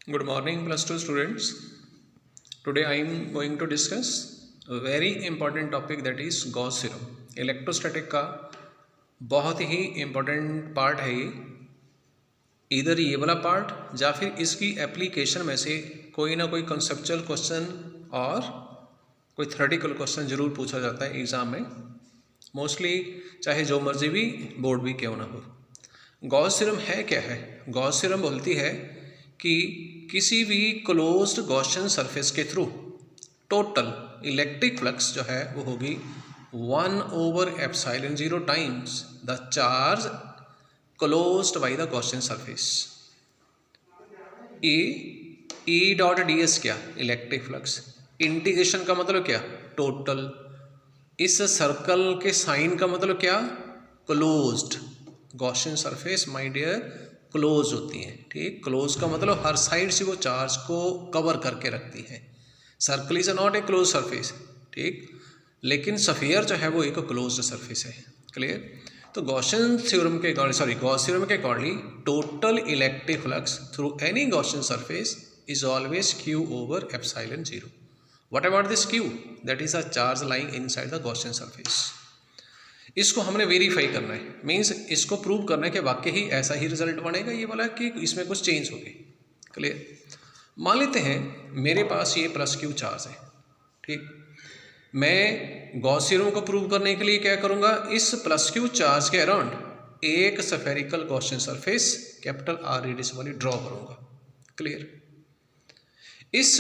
Good morning, plus two students. Today I am going to discuss a very important topic, that is Gauss theorem. Electrostatic का बहुत ही important part है ये, इधर ये वाला part या फिर इसकी एप्लीकेशन में से कोई ना कोई कंसेप्चुअल क्वेश्चन और कोई थ्योरेटिकल क्वेश्चन जरूर पूछा जाता है एग्ज़ाम में, मोस्टली चाहे जो मर्जी भी बोर्ड भी क्यों ना हो। गॉस थ्योरम है क्या है? गॉस थ्योरम बोलती है कि किसी भी क्लोज्ड गॉसियन सरफेस के थ्रू टोटल इलेक्ट्रिक फ्लक्स जो है वो होगी 1/ε0 times the charge closed by the Gaussian surface. E dot D S क्या? Electric flux. इंटीग्रेशन का मतलब क्या? टोटल। इस सर्कल के साइन का मतलब क्या? Closed. Gaussian surface my dear close होती है, ठीक। क्लोज का मतलब हर साइड से वो चार्ज को कवर करके रखती है। Circle is not a close surface, ठीक, लेकिन सफियर जो है वो एक क्लोज्ड सरफेस है। क्लियर? तो गॉसियन थ्योरम के गॉस थ्योरम के according total electric flux through any Gaussian surface is always Q over ε0। What about this Q? That is a charge lying inside the Gaussian surface. इसको हमने verify करना है, means इसको prove करना है कि वाकई ही ऐसा ही रिजल्ट बनेगा ये वाला कि इसमें कुछ चेंज होगी। क्लियर? मान लेते हैं मेरे पास ये प्लस Q चार्ज है, ठीक। मैं गॉस थ्योरम को प्रूव करने के लिए क्या करूँगा? इस प्लस Q चार्ज के अराउंड एक spherical Gaussian surface capital R radius वाली ड्रॉ करूँगा। क्लियर? इस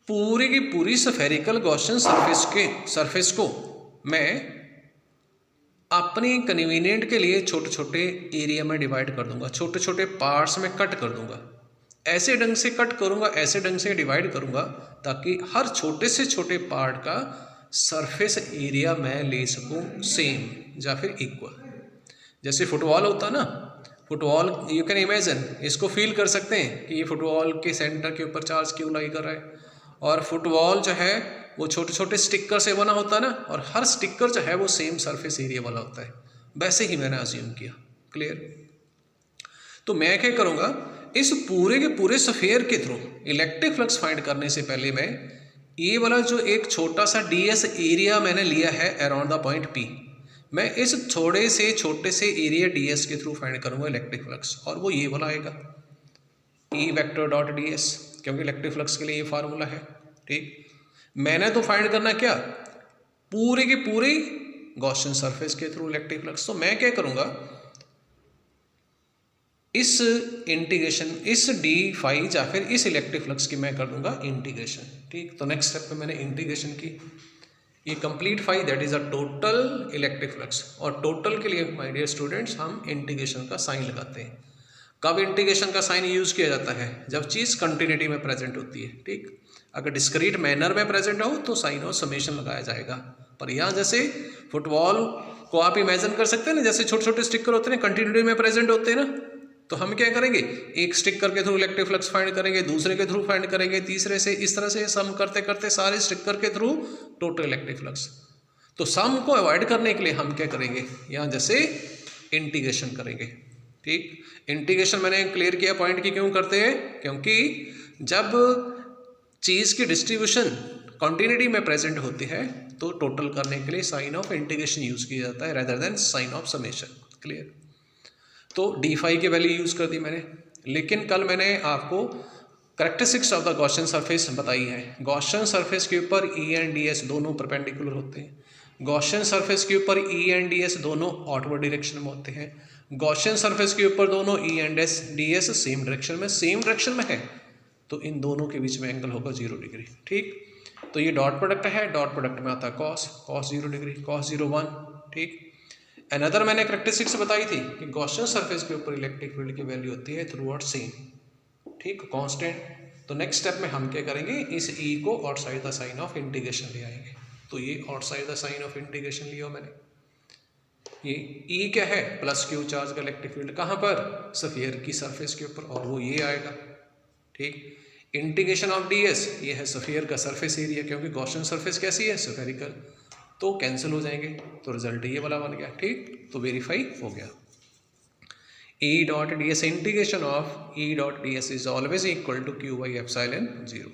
पूरी की पूरी स्फेरिकल गॉसियन सरफेस को मैं अपनी कन्वीनियंट के लिए छोटे छोटे एरिया में डिवाइड कर दूंगा, छोटे छोटे पार्ट्स में कट कर दूंगा। ऐसे ढंग से कट करूंगा, ऐसे ढंग से डिवाइड करूंगा ताकि हर छोटे से छोटे पार्ट का सरफेस एरिया मैं ले सकूं सेम या फिर इक्वल। जैसे फुटबॉल होता ना, फुटबॉल यू कैन इमेजिन, इसको फील कर सकते हैं कि ये फुटबॉल के सेंटर के ऊपर चार्ज क्यों लाई कर रहा है। और फुटबॉल जो है वो छोटे छोटे स्टिकर से बना होता है ना, और हर स्टिकर जो है वो सेम सरफेस एरिया वाला होता है। वैसे ही मैंने अज्यूम किया। क्लियर? तो मैं क्या करूँगा, इस पूरे के पूरे स्फीयर के थ्रू इलेक्ट्रिक फ्लक्स फाइंड करने से पहले मैं ये वाला जो एक छोटा सा ds एरिया मैंने लिया है अराउंड द पॉइंट P, मैं इस छोटे से एरिया ds के थ्रू फाइंड करूँगा इलेक्ट्रिक फ्लक्स, और वो ये वाला आएगा E वेक्टर डॉट ds, क्योंकि इलेक्ट्रिक फ्लक्स के लिए ये फार्मूला है, ठीक। मैंने तो फाइंड करना क्या? पूरे के पूरे गॉसियन सरफेस के थ्रू इलेक्ट्रिक फ्लक्स। तो मैं क्या करूंगा, इस इंटीग्रेशन, इस डी फाई या फिर इस इलेक्ट्रिक फ्लक्स की मैं कर दूंगा इंटीग्रेशन, ठीक। तो नेक्स्ट स्टेप पे मैंने इंटीग्रेशन की, ये complete phi that is a total electric flux. और टोटल के लिए माय डियर स्टूडेंट्स हम इंटीग्रेशन का साइन लगाते हैं। कब इंटीग्रेशन का साइन यूज किया जाता है? जब चीज कंटिन्यूटी में प्रेजेंट होती है, ठीक। अगर डिस्क्रीट मैनर में प्रेजेंट हो तो साइन ऑफ समेशन लगाया जाएगा। पर यहाँ जैसे फुटबॉल को आप इमेजिन कर सकते हैं ना, जैसे छोटे छोटे स्टिकर होते हैं कंटिन्यूटी में प्रेजेंट होते हैं ना, तो हम क्या करेंगे, एक स्टिकर के थ्रू इलेक्ट्रिक फ्लक्स फाइंड करेंगे, दूसरे के थ्रू फाइंड करेंगे, तीसरे से, इस तरह से सम करते करते सारे स्टिकर के थ्रू टोटल इलेक्ट्रिक फ्लक्स। तो सम को अवॉइड करने के लिए हम क्या करेंगे, यहाँ जैसे इंटीग्रेशन करेंगे, ठीक। इंटीग्रेशन मैंने क्लियर किया पॉइंट की क्यों करते हैं, क्योंकि जब चीज़ की डिस्ट्रीब्यूशन कॉन्टिन्यूटी में प्रेजेंट होती है तो टोटल करने के लिए साइन ऑफ इंटीग्रेशन यूज किया जाता है rather than sign of summation. Clear? तो डी फाई की वैल्यू यूज कर दी मैंने, लेकिन कल मैंने आपको characteristics of the Gaussian surface बताई है। गॉसियन सरफेस के ऊपर ई एंड डी एस दोनों परपेंडिकुलर होते हैं। गॉसियन सरफेस के ऊपर ई एंड डी एस दोनों आउटवर्ड डायरेक्शन में होते हैं। गॉसियन सरफेस के ऊपर दोनों E and D S same direction में है, तो इन दोनों के बीच में एंगल होगा 0 डिग्री, ठीक। तो ये डॉट प्रोडक्ट है, डॉट प्रोडक्ट में आता है कॉस 0 डिग्री, cos 0 1, ठीक। अनदर मैंने कैरेक्टरिस्टिक्स बताई थी कि गॉसियन सरफेस के ऊपर इलेक्ट्रिक फील्ड की वैल्यू होती है थ्रू आउट सेम, ठीक, कांस्टेंट। तो नेक्स्ट स्टेप में हम क्या करेंगे, इस ई को outside the sign of integration ले आएंगे। तो ये outside the sign of integration लिया मैंने। ये ई क्या है? प्लस Q चार्ज का इलेक्ट्रिक फील्ड, कहाँ पर? स्फीयर की सरफेस के ऊपर, और वो ये आएगा, ठीक। इंटीग्रेशन ऑफ ds, ये है स्फीयर का सरफेस एरिया, क्योंकि गॉसियन सरफेस कैसी है? स्फेरिकल, तो कैंसिल हो जाएंगे, तो रिजल्ट ये वाला बन गया, ठीक। तो वेरीफाई हो गया। E dot ds, integration of E dot ds is always equal to q by epsilon 0.